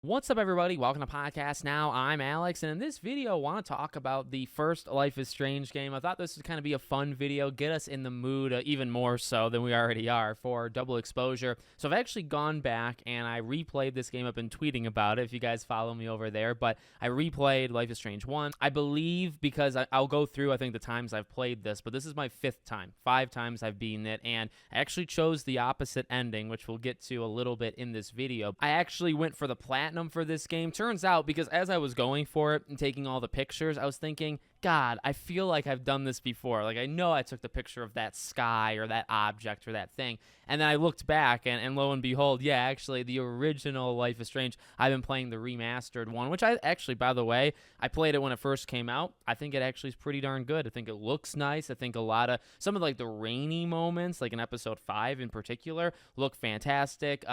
What's up, everybody? Welcome to Podcast Now. I'm Alex, and in this video, I want to talk about the first Life is Strange game. I thought this would kind of be a fun video, get us in the mood even more so than we already are for double exposure. So I've actually gone back and I replayed this game. I've been tweeting about it if you guys follow me over there, but I replayed Life is Strange 1. I believe because I'll go through, I think, the times I've played this, but this is my 5th time. 5 times I've beaten it, and I actually chose the opposite ending, which we'll get to a little bit in this video. I actually went for the platinum for this game. Turns out, because as I was going for it and taking all the pictures, I was thinking, God, I feel like I've done this before. Like, I know I took the picture of that sky or that object or that thing. And then I looked back, and lo and behold, yeah, actually, the original Life is Strange, I've been playing the remastered one, which I actually, by the way, I played it when it first came out. I think it actually is pretty darn good. I think it looks nice. I think some of like the rainy moments, like in episode 5 in particular, look fantastic.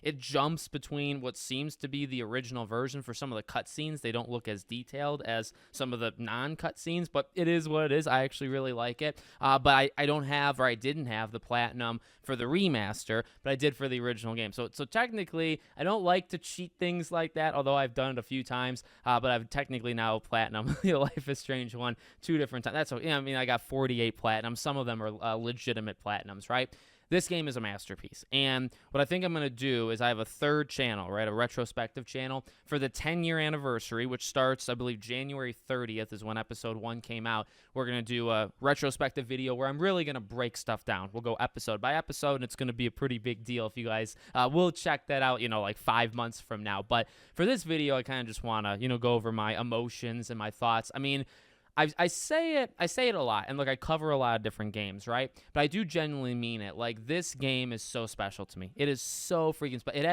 It jumps between what seems to be the original version for some of the cutscenes. They don't look as detailed as some of the non-cut scenes, but it is what it is. I actually really like it. But I don't have, or I didn't have, the platinum for the remaster, but I did for the original game. So technically, I don't like to cheat things like that, although I've done it a few times. But I've technically now platinum Life is Strange 1 2 different times. That's okay. I mean, I got 48 platinums. Some of them are legitimate platinums, right? This game is a masterpiece. And what I think I'm going to do is I have a third channel, right, a retrospective channel for the 10-year anniversary, which starts, I believe, January 30th is when episode 1 came out. We're going to do a retrospective video where I'm really going to break stuff down. We'll go episode by episode, and it's going to be a pretty big deal if you guys will check that out, like 5 months from now. But for this video, I kind of just want to, go over my emotions and my thoughts. I mean, I say it a lot, and look, I cover a lot of different games, right? But I do genuinely mean it. Like, this game is so special to me. It is so freaking special. It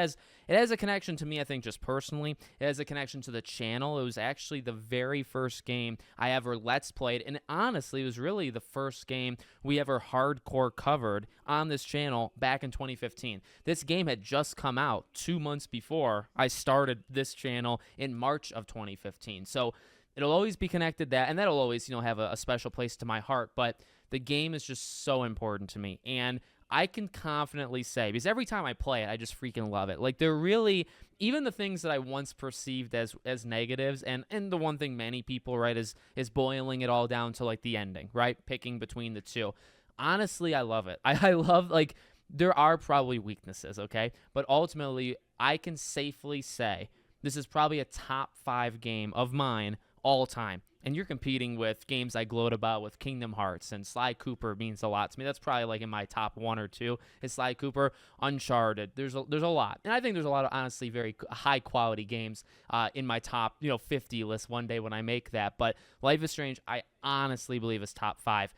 has a connection to me, I think, just personally. It has a connection to the channel. It was actually the very first game I ever Let's Played, and honestly, it was really the first game we ever hardcore covered on this channel back in 2015. This game had just come out 2 months before I started this channel in March of 2015. So it'll always be connected that, and that'll always, have a special place to my heart. But the game is just so important to me, and I can confidently say, because every time I play it, I just freaking love it. Like, they're really, even the things that I once perceived as negatives, and the one thing many people, right, is boiling it all down to, like, the ending, right, picking between the two. Honestly, I love it. I love, like, there are probably weaknesses, okay, but ultimately, I can safely say this is probably a top 5 game of mine all time. And you're competing with games I gloat about with Kingdom Hearts, and Sly Cooper means a lot to me. That's probably like in my top 1 or 2 is Sly Cooper. Uncharted. There's a lot. And I think there's a lot of honestly very high quality games in my top 50 list one day when I make that. But Life is Strange, I honestly believe is top 5.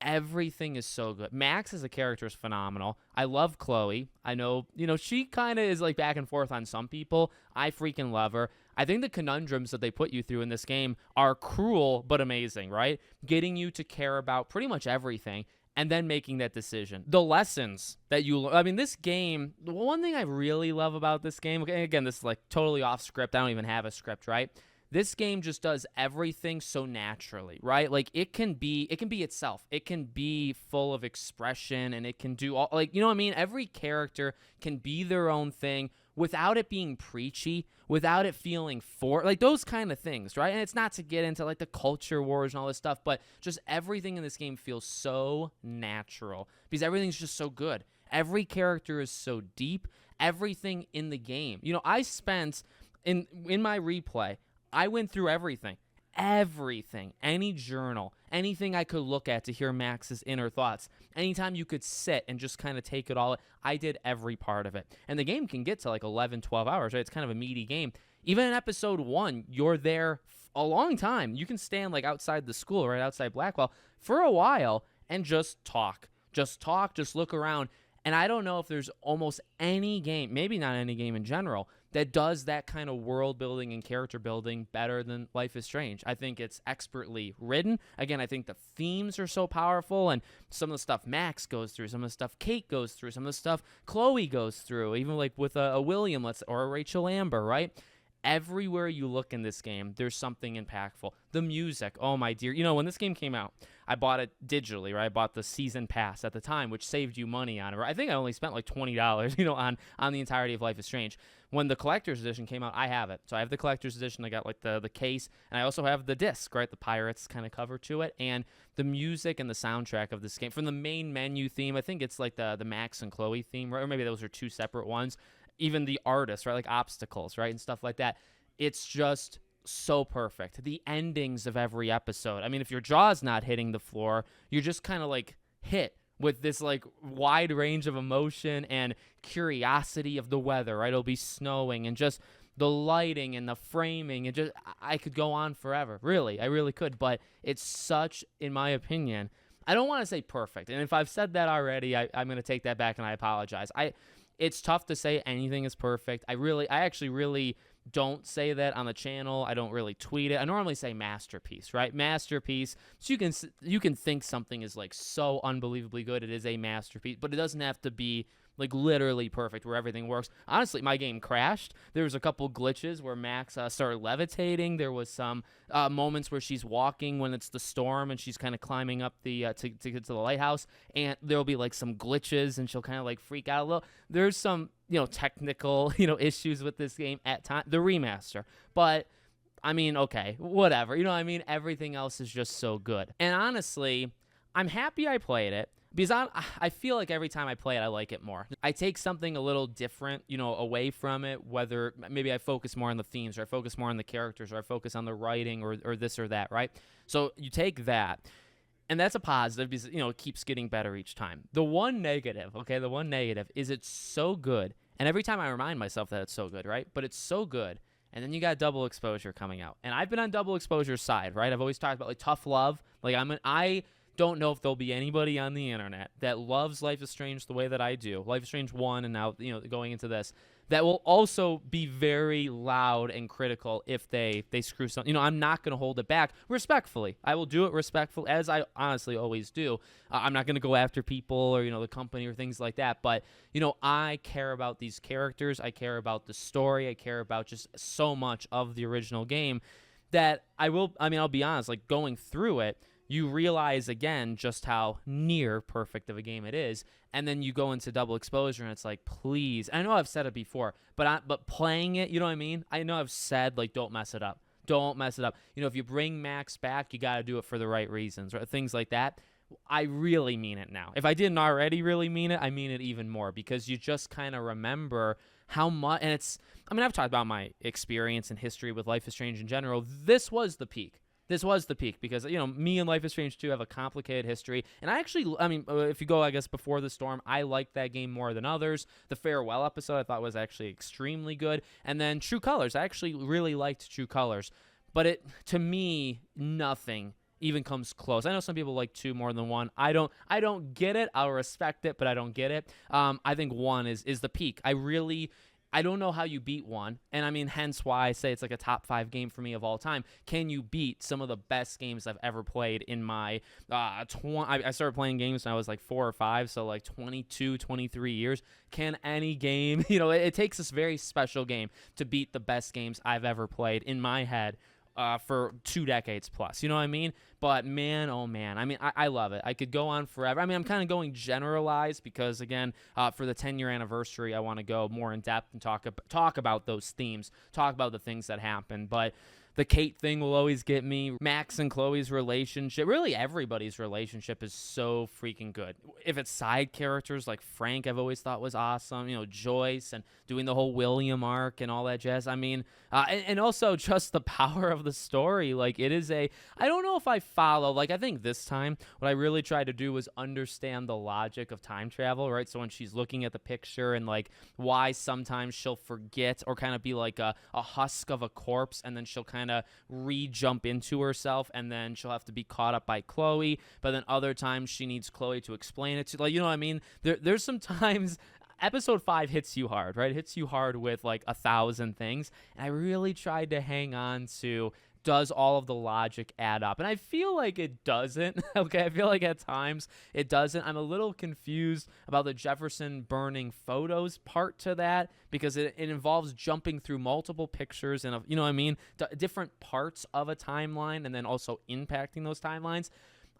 Everything is so good. Max as a character is phenomenal. I love Chloe. I know, she kind of is like back and forth on some people. I freaking love her. I think the conundrums that they put you through in this game are cruel but amazing, right? Getting you to care about pretty much everything and then making that decision. The lessons that you learn. I mean, this game, the one thing I really love about this game, okay, again, this is like totally off script. I don't even have a script, right? This game just does everything so naturally, right? Like, it can be itself. It can be full of expression, and it can do all, like, you know what I mean? Every character can be their own thing without it being preachy, without it feeling like those kind of things, right? And it's not to get into like the culture wars and all this stuff, but just everything in this game feels so natural because everything's just so good. Every character is so deep. Everything in the game. I spent in my replay, I went through everything, any journal, anything I could look at to hear Max's inner thoughts. Anytime you could sit and just kind of take it all, I did every part of it. And the game can get to like 11, 12 hours, right? It's kind of a meaty game. Even in episode 1, you're there a long time. You can stand like outside the school, right outside Blackwell, for a while and just talk. Just look around. And I don't know if there's almost any game, maybe not any game in general, that does that kind of world building and character building better than Life is Strange. I think it's expertly written. Again, I think the themes are so powerful, and some of the stuff Max goes through, some of the stuff Kate goes through, some of the stuff Chloe goes through, even like with a William or a Rachel Amber, right? Everywhere you look in this game, there's something impactful. The music, oh my dear. When this game came out, I bought it digitally, right? I bought the season pass at the time, which saved you money on it. Right? I think I only spent like $20, on the entirety of Life is Strange. When the collector's edition came out, I have it. So I have the collector's edition. I got like the case, and I also have the disc, right? The Pirates kind of cover to it. And the music and the soundtrack of this game, from the main menu theme, I think it's like the Max and Chloe theme, right? Or maybe those are two separate ones. Even the artists, right? Like obstacles, right? And stuff like that. It's just so perfect. The endings of every episode. I mean, if your jaw's not hitting the floor, you're just kind of like hit with this like wide range of emotion and curiosity of the weather, right? It'll be snowing and just the lighting and the framing, and just I could go on forever. Really, I really could. But it's such, in my opinion, I don't want to say perfect. And if I've said that already, I'm going to take that back and I apologize. It's tough to say anything is perfect. I actually really don't say that on the channel. I don't really tweet it. I normally say masterpiece, right? Masterpiece. So you can think something is like so unbelievably good. It is a masterpiece, but it doesn't have to be like literally perfect where everything works. Honestly, my game crashed. There was a couple glitches where Max started levitating. There was some moments where she's walking when it's the storm and she's kind of climbing up the to get to the lighthouse, and there'll be like some glitches and she'll kind of like freak out a little. There's some technical issues with this game at time, the remaster, but I mean, okay, whatever. Everything else is just so good. And honestly, I'm happy I played it, because I feel like every time I play it, I like it more. I take something a little different, away from it, whether maybe I focus more on the themes, or I focus more on the characters, or I focus on the writing, or this or that, right? So you take that, and that's a positive because, it keeps getting better each time. The one negative is it's so good, and every time I remind myself that it's so good, right? But it's so good, and then you got Double Exposure coming out. And I've been on Double Exposure's side, right? I've always talked about, like, tough love. Like, I don't know if there'll be anybody on the internet that loves Life is Strange the way that I do, Life is Strange 1 and now going into this, that will also be very loud and critical if they screw something. I'm not going to hold it back respectfully. I will do it respectfully, as I honestly always do. I'm not going to go after people or the company or things like that, but I care about these characters. I care about the story. I care about just so much of the original game that I'll be honest, like, going through it, you realize again just how near perfect of a game it is, and then you go into Double Exposure and it's like, please. I know I've said it before, but playing it, you know what I mean? I know I've said, like, don't mess it up. Don't mess it up. If you bring Max back, you got to do it for the right reasons, or things like that. I really mean it now. If I didn't already really mean it, I mean it even more, because you just kind of remember how much, and I've talked about my experience and history with Life is Strange in general. This was the peak. Because, me and Life is Strange 2 have a complicated history. And if you go, I guess, before the storm, I liked that game more than others. The Farewell episode I thought was actually extremely good. And then True Colors. I actually really liked True Colors. But to me, nothing even comes close. I know some people like 2 more than 1. I don't get it. I'll respect it, but I don't get it. I think 1 is the peak. I don't know how you beat 1, and hence why I say it's like a top 5 game for me of all time. Can you beat some of the best games I've ever played in my I started playing games when I was like 4 or 5, so like 22, 23 years. Can any game, it takes this very special game to beat the best games I've ever played in my head for 2 decades plus. You know what I mean? But man, oh man, I love it. I could go on forever. I'm kind of going generalized because, again, for the 10-year anniversary, I want to go more in depth and talk about those themes, talk about the things that happen. But the Kate thing will always get me. Max and Chloe's relationship, really everybody's relationship, is so freaking good. If it's side characters like Frank, I've always thought was awesome. Joyce, and doing the whole William arc and all that jazz. And also just the power of the story. Like, it is I don't know if I follow, like, I think this time what I really tried to do was understand the logic of time travel, right? So when she's looking at the picture and like why sometimes she'll forget or kind of be like a husk of a corpse, and then she'll kind of re-jump into herself, and then she'll have to be caught up by Chloe, but then other times she needs Chloe to explain it to, like, you know what I mean? There's some times episode 5 hits you hard, right? It hits you hard with like 1,000 things, and I really tried to hang on to does all of the logic add up? And I feel like it doesn't. Okay, I feel like at times it doesn't. I'm a little confused about the Jefferson burning photos part to that, because it involves jumping through multiple pictures and, you know what I mean, different parts of a timeline, and then also impacting those timelines.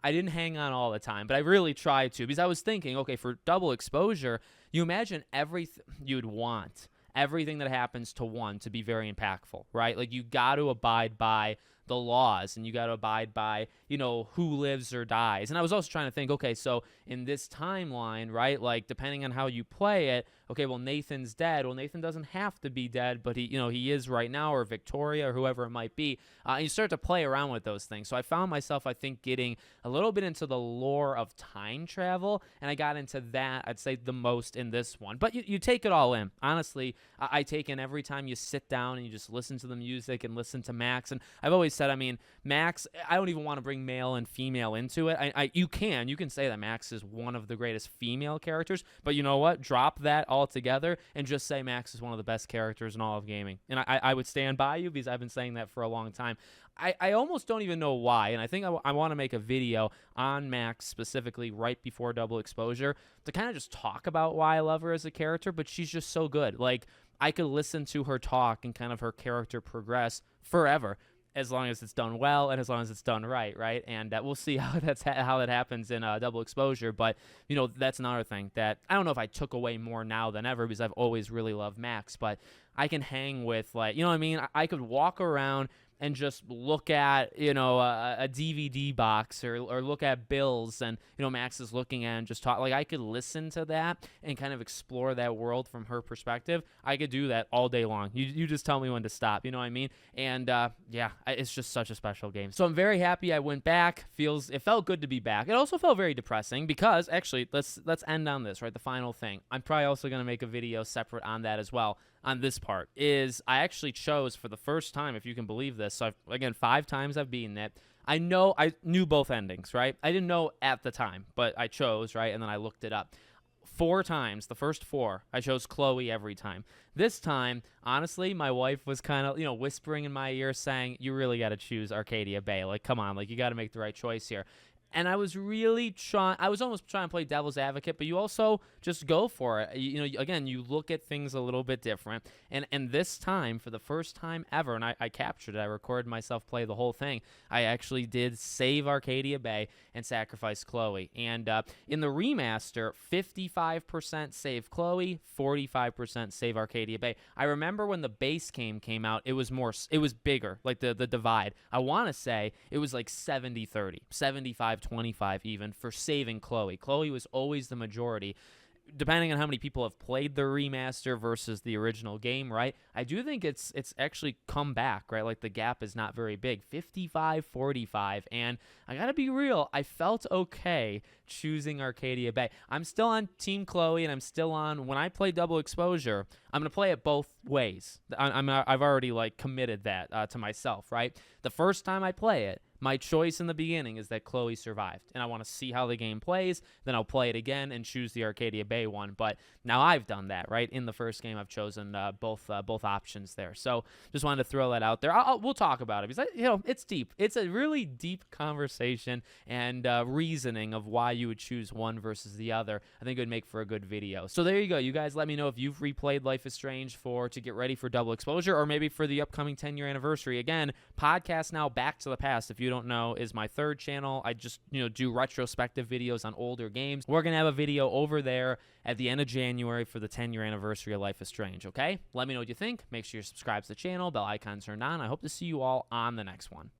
I didn't hang on all the time, but I really tried to, because I was thinking, okay, for double exposure, you imagine everything you'd want everything that happens to one to be very impactful, right? Like, you got to abide by the laws, and you got to abide by, you know, who lives or dies. And I was also trying to think, okay, so in this timeline, right, like, depending on how you play it, okay, well, Nathan's dead. Well, Nathan doesn't have to be dead, but he, you know, he is right now, or Victoria, or whoever it might be. And you start to play around with those things. So I found myself, I think, getting a little bit into the lore of time travel, and I got into that, I'd say, the most in this one. But you take it all in. Honestly, I take in every time you sit down and you just listen to the music and listen to Max. And I've always said, I mean, Max, I don't even want to bring male and female into it. You can say that Max is one of the greatest female characters, but you know what? Drop that altogether and just say Max is one of the best characters in all of gaming. And I would stand by you, because I've been saying that for a long time. I almost don't even know why, and I think I want to make a video on Max specifically right before double exposure to kind of just talk about why I love her as a character, but she's just so good. Like, I could listen to her talk and kind of her character progress forever, as long as it's done well and as long as it's done right? And we'll see how that happens in double exposure. But, you know, that's another thing that I don't know if I took away more now than ever, because I've always really loved Max. But I can hang with, like, you know what I mean? I could walk around and just look at, you know, a DVD box, or look at bills, and, you know, Max is looking at and just talk. Like, I could listen to that and kind of explore that world from her perspective. I could do that all day long. You just tell me when to stop, you know what I mean? And yeah, it's just such a special game. So I'm very happy I went back. It felt good to be back. It also felt very depressing, because actually, let's end on this, right? The final thing. I'm probably also going to make a video separate on that as well. On this part is, I actually chose for the first time, if you can believe this. So again, 5 times I've beaten it. I knew both endings, right? I didn't know at the time, but I chose, right? And then I looked it up. 4 times, the first 4, I chose Chloe every time. This time, honestly, my wife was kind of, you know, whispering in my ear saying, you really got to choose Arcadia Bay. Like, come on, like, you got to make the right choice here. And I was really I was almost trying to play devil's advocate, but you also just go for it. You know, again, you look at things a little bit different. And this time, for the first time ever, and I captured it, I recorded myself play the whole thing, I actually did save Arcadia Bay and sacrifice Chloe. And in the remaster, 55% save Chloe, 45% save Arcadia Bay. I remember when the base game came out, it was bigger, like the divide. I want to say it was like 70-30, 75-25 even, for saving Chloe. Chloe was always the majority, depending on how many people have played the remaster versus the original game, right? I do think it's actually come back, right? Like, the gap is not very big, 55-45, and I gotta be real, I felt okay choosing Arcadia Bay. I'm still on Team Chloe, and I'm still on, when I play double exposure, I'm gonna play it both ways. I've already, like, committed that to myself, right? The first time I play it, my choice in the beginning is that Chloe survived, and I want to see how the game plays. Then I'll play it again and choose the Arcadia Bay one. But now I've done that, right? In the first game, I've chosen both options there. So just wanted to throw that out there. We'll talk about it, because, you know, it's deep. It's a really deep conversation and reasoning of why you would choose one versus the other. I think it would make for a good video. So there you go. You guys let me know if you've replayed Life is Strange to get ready for double exposure, or maybe for the upcoming 10-year anniversary. Again, Podcast Now Back to the Past, if you don't know, is my 3rd channel. I just, you know, do retrospective videos on older games. We're gonna have a video over there at the end of January for the 10-year anniversary of Life is Strange. Okay, let me know what you think. Make sure you subscribe to the channel, bell icon turned on. I hope to see you all on the next one.